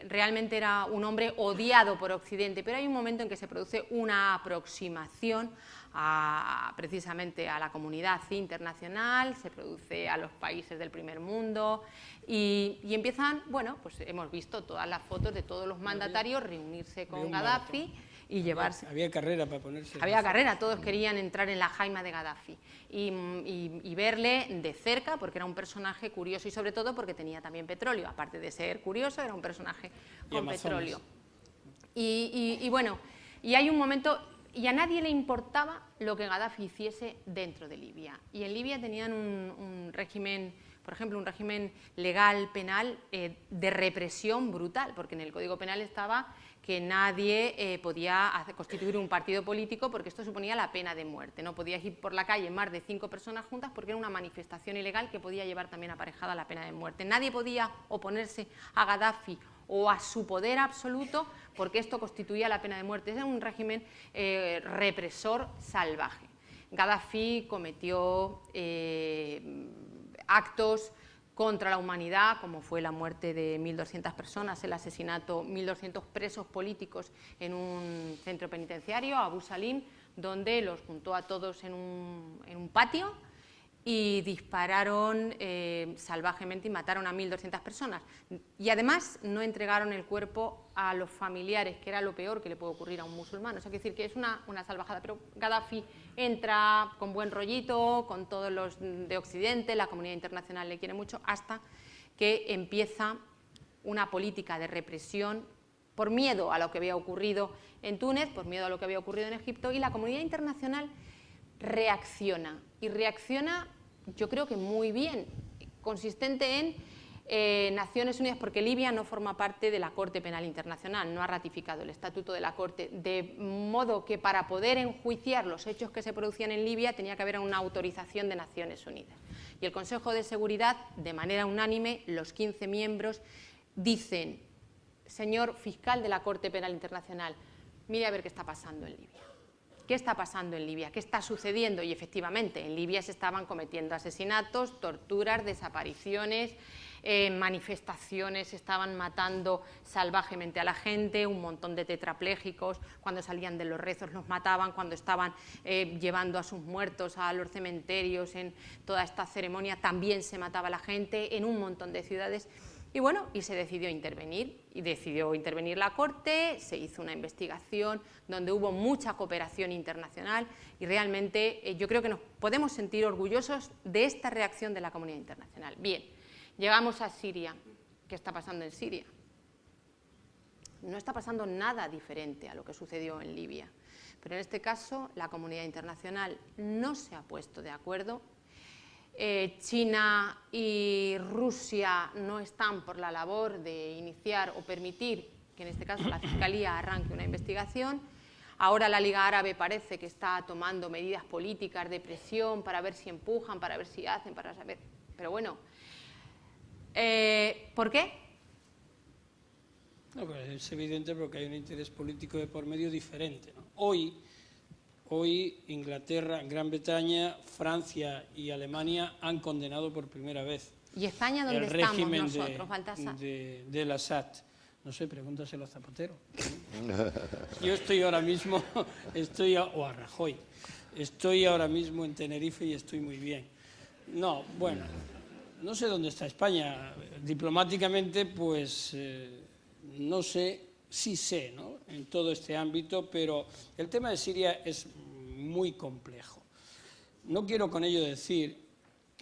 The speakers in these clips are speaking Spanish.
realmente era un hombre odiado por Occidente, pero hay un momento en que se produce una aproximación precisamente a la comunidad internacional, se produce a los países del primer mundo y empiezan, bueno, pues hemos visto todas las fotos de todos los mandatarios reunirse con Gaddafi y llevarse... Había carrera para ponerse... Había carrera, todos querían entrar en la jaima de Gaddafi y verle de cerca, porque era un personaje curioso y sobre todo porque tenía también petróleo, aparte de ser curioso, era un personaje con petróleo. Y bueno, y hay un momento, y a nadie le importaba lo que Gaddafi hiciese dentro de Libia, y en Libia tenían un régimen, por ejemplo, un régimen legal, penal, de represión brutal, porque en el Código Penal estaba que nadie podía constituir un partido político porque esto suponía la pena de muerte. No podías ir por la calle más de 5 personas juntas porque era una manifestación ilegal que podía llevar también aparejada la pena de muerte. Nadie podía oponerse a Gaddafi o a su poder absoluto porque esto constituía la pena de muerte. Era un régimen represor salvaje. Gaddafi cometió actos contra la humanidad, como fue la muerte de 1.200 personas, el asesinato, 1.200 presos políticos en un centro penitenciario, Abu Salim, donde los juntó a todos en un patio y dispararon salvajemente y mataron a 1.200 personas. Y además no entregaron el cuerpo a los familiares, que era lo peor que le puede ocurrir a un musulmán. O sea, que decir que es una salvajada, pero Gaddafi entra con buen rollito, con todos los de Occidente, la comunidad internacional le quiere mucho, hasta que empieza una política de represión por miedo a lo que había ocurrido en Túnez, por miedo a lo que había ocurrido en Egipto, y la comunidad internacional reacciona, y reacciona yo creo que muy bien, consistente en Naciones Unidas, porque Libia no forma parte de la Corte Penal Internacional, no ha ratificado el estatuto de la Corte, de modo que para poder enjuiciar los hechos que se producían en Libia tenía que haber una autorización de Naciones Unidas. Y el Consejo de Seguridad, de manera unánime, los 15 miembros, dicen: señor fiscal de la Corte Penal Internacional, mire a ver qué está pasando en Libia. ¿Qué está pasando en Libia? ¿Qué está sucediendo? Y efectivamente, en Libia se estaban cometiendo asesinatos, torturas, desapariciones, manifestaciones, se estaban matando salvajemente a la gente, un montón de tetraplégicos, cuando salían de los rezos los mataban, cuando estaban llevando a sus muertos a los cementerios, en toda esta ceremonia también se mataba a la gente, en un montón de ciudades. Y bueno, y se decidió intervenir, y decidió intervenir la Corte, se hizo una investigación donde hubo mucha cooperación internacional y realmente yo creo que nos podemos sentir orgullosos de esta reacción de la comunidad internacional. Bien, llegamos a Siria. ¿Qué está pasando en Siria? No está pasando nada diferente a lo que sucedió en Libia, pero en este caso la comunidad internacional no se ha puesto de acuerdo. China y Rusia no están por la labor de iniciar o permitir que en este caso la Fiscalía arranque una investigación. Ahora la Liga Árabe parece que está tomando medidas políticas de presión para ver si empujan, para ver si hacen, para saber... Pero bueno, ¿por qué? No, pues es evidente porque hay un interés político de por medio diferente, ¿no? Hoy Inglaterra, Gran Bretaña, Francia y Alemania han condenado por primera vez ¿Y España dónde el régimen estamos nosotros, del Assad. No sé, pregúntaselo a Zapatero. Yo estoy ahora mismo, o a Rajoy, estoy ahora mismo en Tenerife y estoy muy bien. No, bueno, no sé dónde está España. Diplomáticamente, pues, no sé. Sí sé, ¿no?, en todo este ámbito, pero el tema de Siria es muy complejo. No quiero con ello decir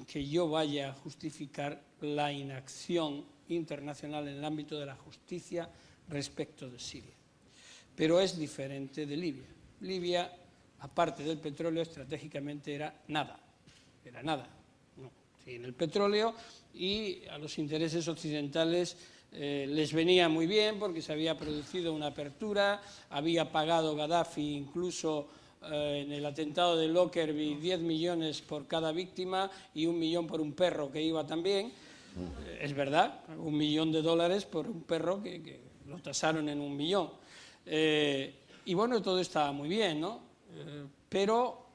que yo vaya a justificar la inacción internacional en el ámbito de la justicia respecto de Siria, pero es diferente de Libia. Libia, aparte del petróleo, estratégicamente era nada, no, sin el petróleo, y a los intereses occidentales les venía muy bien porque se había producido una apertura, había pagado Gaddafi incluso en el atentado de Lockerbie 10 millones por cada víctima y 1 millón por un perro que iba también. Es verdad, $1 millón por un perro que lo tasaron en 1 millón. Y bueno, todo estaba muy bien, ¿no? Pero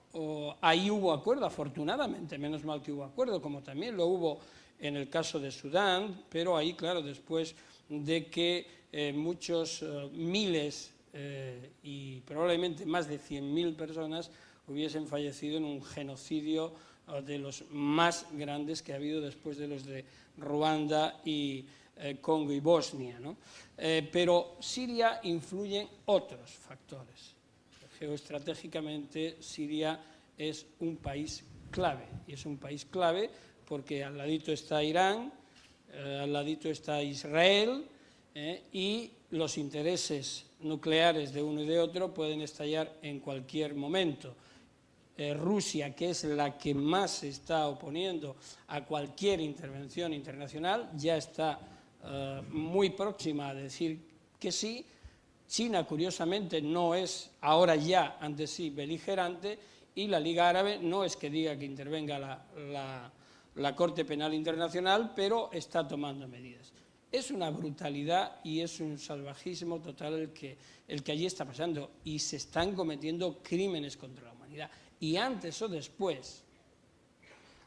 ahí hubo acuerdo, afortunadamente, menos mal que hubo acuerdo, como también lo hubo en el caso de Sudán, pero ahí, claro, después de que muchos miles y probablemente más de 100.000 personas hubiesen fallecido en un genocidio de los más grandes que ha habido después de los de Ruanda y Congo y Bosnia, ¿no? Pero Siria influyen otros factores. Geoestratégicamente Siria es un país clave, y es un país clave porque al ladito está Irán, al ladito está Israel, y los intereses nucleares de uno y de otro pueden estallar en cualquier momento. Rusia, que es la que más se está oponiendo a cualquier intervención internacional, ya está muy próxima a decir que sí. China, curiosamente, no es ahora ya, antes sí, beligerante, y la Liga Árabe no es que diga que intervenga la Corte Penal Internacional, pero está tomando medidas. Es una brutalidad y es un salvajismo total el que allí está pasando, y se están cometiendo crímenes contra la humanidad. Y antes o después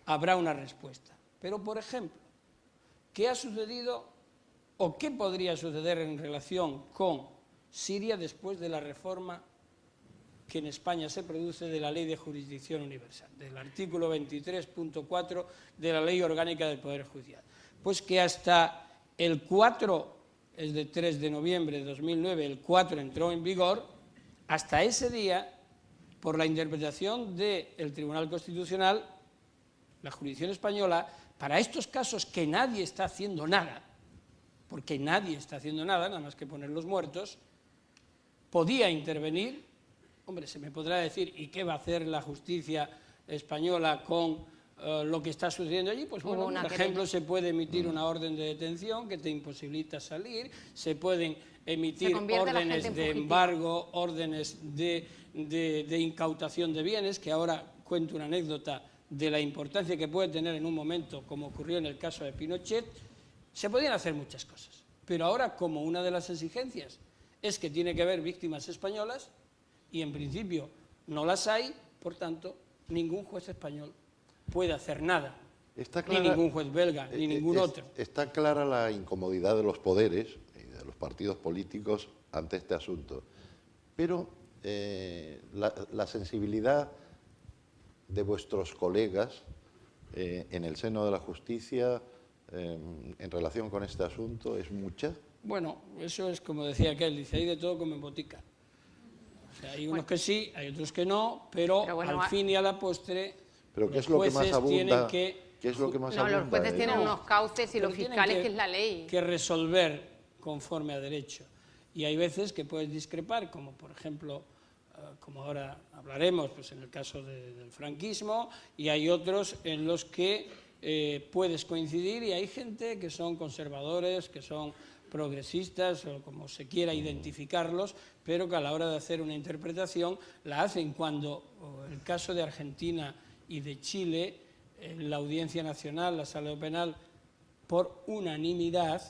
habrá una respuesta. Pero, por ejemplo, ¿qué ha sucedido o qué podría suceder en relación con Siria después de la reforma que en España se produce de la Ley de Jurisdicción Universal, del artículo 23.4 de la Ley Orgánica del Poder Judicial? Pues que hasta el 4, es de 3 de noviembre de 2009, el 4 entró en vigor, hasta ese día, por la interpretación del Tribunal Constitucional, la jurisdicción española, para estos casos que nadie está haciendo nada, porque nadie está haciendo nada, nada más que poner los muertos, podía intervenir. Hombre, se me podrá decir, ¿y qué va a hacer la justicia española con lo que está sucediendo allí? Pues bueno, por ejemplo, se puede emitir una orden de detención que te imposibilita salir, se pueden emitir órdenes de embargo, órdenes de incautación de bienes, que ahora cuento una anécdota de la importancia que puede tener en un momento, como ocurrió en el caso de Pinochet. Se podían hacer muchas cosas, pero ahora, como una de las exigencias es que tiene que haber víctimas españolas, y en principio no las hay, por tanto, ningún juez español puede hacer nada, ni ningún juez belga, ni ningún otro. Está clara la incomodidad de los poderes y de los partidos políticos ante este asunto, pero la sensibilidad de vuestros colegas en el seno de la justicia en relación con este asunto es mucha. Bueno, eso es como decía aquel, dice, hay de todo como en botica. O sea, hay unos que sí, hay otros que no, pero bueno, al fin y a la postre, ¿pero qué es lo que más abunda? ¿Qué es lo que más abunda? Los jueces tienen unos cauces y los fiscales, que es la ley. Que resolver conforme a derecho. Y hay veces que puedes discrepar, como por ejemplo, como ahora hablaremos, pues en el caso del franquismo, y hay otros en los que puedes coincidir, y hay gente que son conservadores, que son progresistas, o como se quiera identificarlos, pero que a la hora de hacer una interpretación la hacen. Cuando el caso de Argentina y de Chile, la Audiencia Nacional, la Sala Penal, por unanimidad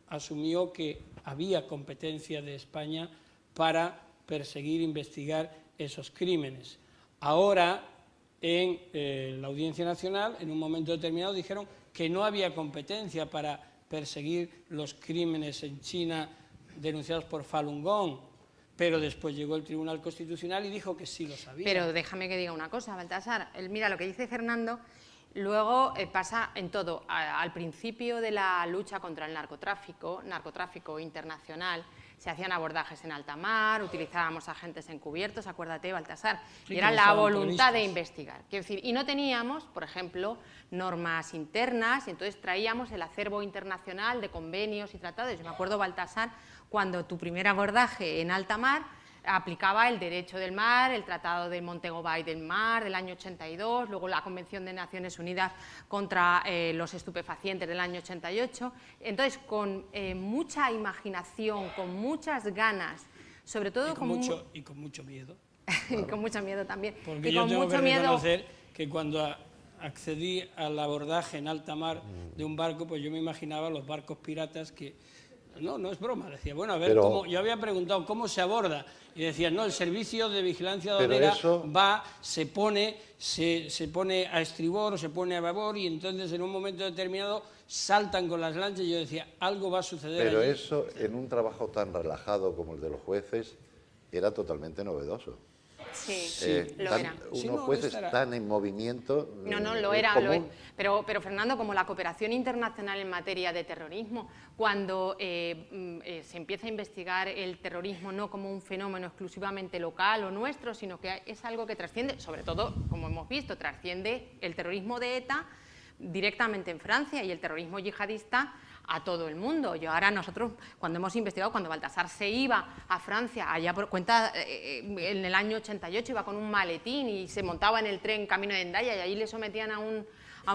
asumió que había competencia de España para perseguir e investigar esos crímenes. Ahora, en la Audiencia Nacional, en un momento determinado, dijeron que no había competencia para perseguir los crímenes en China denunciados por Falun Gong, pero después llegó el Tribunal Constitucional y dijo que sí lo sabía. Pero déjame que diga una cosa, Baltasar. Mira, lo que dice Fernando, luego pasa en todo. Al principio de la lucha contra el narcotráfico internacional, se hacían abordajes en alta mar, utilizábamos agentes encubiertos, acuérdate, Baltasar, sí, y era la voluntad de investigar. Quiero decir, y no teníamos, por ejemplo, normas internas, y entonces traíamos el acervo internacional de convenios y tratados. Yo me acuerdo, Baltasar, cuando tu primer abordaje en alta mar aplicaba el derecho del mar, el Tratado de Montego Bay del Mar del año 82, luego la Convención de Naciones Unidas contra los estupefacientes del año 88. Entonces, con mucha imaginación, con muchas ganas, sobre todo con mucho miedo. Y con mucho miedo también. Porque yo tengo que reconocer que cuando accedí al abordaje en alta mar de un barco, pues yo me imaginaba los barcos piratas que No, no es broma. Decía, bueno, a ver, Pero, yo había preguntado cómo se aborda. Y decía, no, el servicio de vigilancia pero aduanera eso, se pone a estribor o se pone a babor y entonces en un momento determinado saltan con las lanchas y yo decía, algo va a suceder pero allí. eso en un trabajo tan relajado como el de los jueces era totalmente novedoso. Sí, lo era. Sí, Unos no, jueces esta era- tan en movimiento. No, lo es era, común. Pero Fernando, como la cooperación internacional en materia de terrorismo, cuando se empieza a investigar el terrorismo no como un fenómeno exclusivamente local o nuestro, sino que es algo que trasciende, sobre todo, como hemos visto, trasciende el terrorismo de ETA directamente en Francia y el terrorismo yihadista a todo el mundo. Yo ahora nosotros, cuando hemos investigado, cuando Baltasar se iba a Francia, allá por cuenta, en el año 88, iba con un maletín y se montaba en el tren camino de Hendaya y allí le sometían a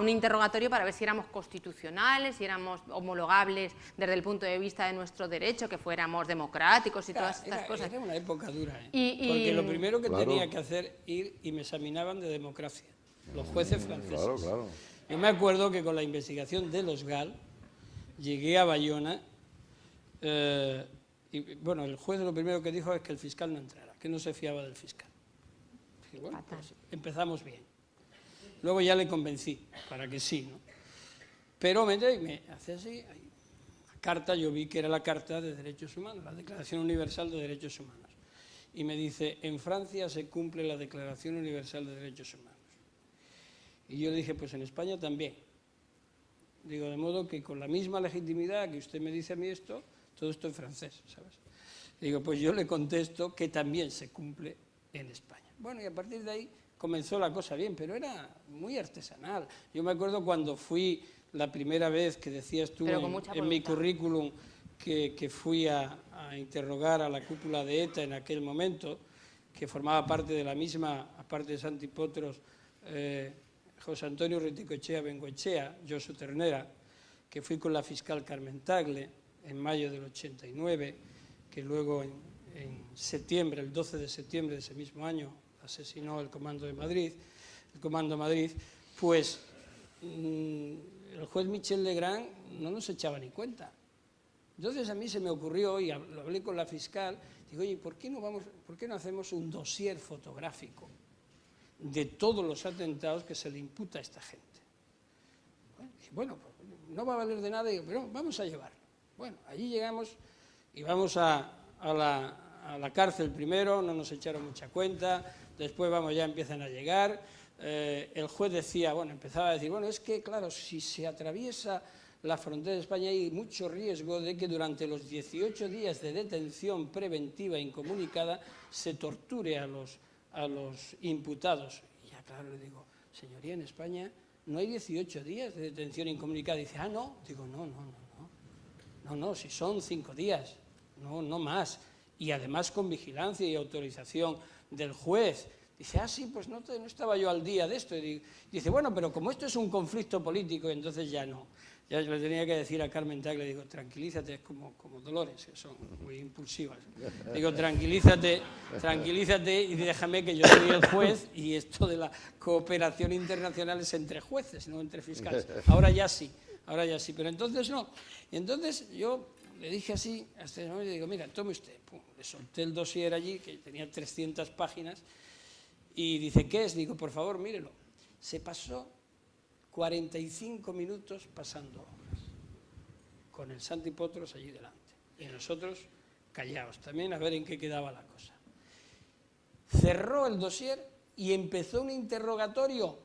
un interrogatorio para ver si éramos constitucionales, si éramos homologables desde el punto de vista de nuestro derecho, que fuéramos democráticos y todas estas cosas. Era una época dura, ¿eh? Y Porque lo primero que Claro. tenía que hacer ir y me examinaban de democracia, los jueces franceses. Claro, claro. Yo me acuerdo que con la investigación de los GAL llegué a Bayona y, bueno, el juez lo primero que dijo es que el fiscal no entrara, que no se fiaba del fiscal. Dije, bueno, pues empezamos bien. Luego ya le convencí para que sí, ¿no? Pero me hace así, la carta, yo vi que era la Carta de Derechos Humanos, la Declaración Universal de Derechos Humanos. Y me dice, en Francia se cumple la Declaración Universal de Derechos Humanos. Y yo le dije, pues en España también. Digo, de modo que con la misma legitimidad que usted me dice a mí esto, todo esto en francés, ¿sabes? Digo, pues yo le contesto que también se cumple en España. Bueno, y a partir de ahí comenzó la cosa bien, pero era muy artesanal. Yo me acuerdo cuando fui la primera vez que decías tú en mi currículum que fui a interrogar a la cúpula de ETA en aquel momento, que formaba parte de la misma, aparte de Santi Potros, José Antonio Riticoechea Bengoechea, Josu Ternera, que fui con la fiscal Carmen Tagle en mayo del 89, que luego en septiembre, el 12 de septiembre de ese mismo año, asesinó el Comando Madrid, pues el juez Michel Legrand no nos echaba ni cuenta. Entonces a mí se me ocurrió, y lo hablé con la fiscal, digo, oye, ¿por qué no hacemos un dossier fotográfico de todos los atentados que se le imputa a esta gente? Bueno, pues, no va a valer de nada, digo, pero vamos a llevarlo. Bueno, allí llegamos y vamos a la cárcel primero, no nos echaron mucha cuenta, después ya empiezan a llegar. El juez empezaba a decir, bueno, es que claro, si se atraviesa la frontera de España hay mucho riesgo de que durante los 18 días de detención preventiva incomunicada se torture a los imputados. Y ya claro, le digo, señoría, en España no hay 18 días de detención incomunicada. Dice, no. Digo, no, si son 5 días, no más. Y además con vigilancia y autorización del juez. Dice, sí, pues no estaba yo al día de esto. Y dice, bueno, pero como esto es un conflicto político, entonces ya no. Ya le tenía que decir a Carmen Tagle, digo, tranquilízate, es como Dolores, que son muy impulsivas. Digo, tranquilízate y déjame que yo soy el juez y esto de la cooperación internacional es entre jueces, no entre fiscales. Ahora ya sí, pero entonces no. Y entonces yo le dije así, hasta ese momento, digo, mira, tome usted. Pum, le solté el dossier allí, que tenía 300 páginas, y dice, ¿qué es? Digo, por favor, mírelo. Se pasó 45 minutos pasando horas, con el Santi Potros allí delante, y nosotros callados también a ver en qué quedaba la cosa. Cerró el dossier y empezó un interrogatorio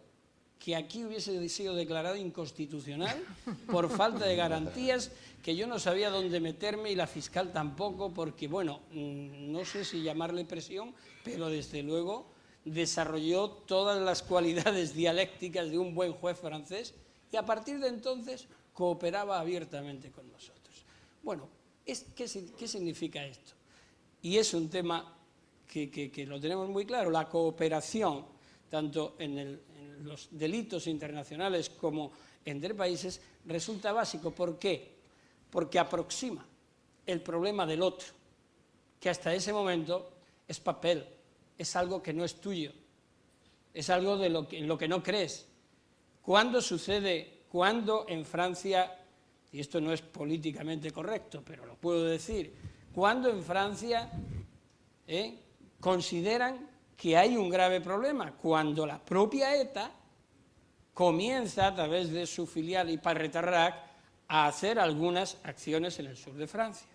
que aquí hubiese sido declarado inconstitucional por falta de garantías, que yo no sabía dónde meterme y la fiscal tampoco, porque, bueno, no sé si llamarle presión, pero desde luego desarrolló todas las cualidades dialécticas de un buen juez francés y a partir de entonces cooperaba abiertamente con nosotros. Bueno, ¿qué significa esto? Y es un tema que lo tenemos muy claro, la cooperación, tanto en los delitos internacionales como entre países, resulta básico. ¿Por qué? Porque aproxima el problema del otro, que hasta ese momento es papel, es algo que no es tuyo, es algo en lo que no crees. ¿Cuándo sucede? Cuando en Francia y esto no es políticamente correcto, pero lo puedo decir, cuando en Francia consideran que hay un grave problema, cuando la propia ETA comienza a través de su filial Hipar-Retarrac a hacer algunas acciones en el sur de Francia.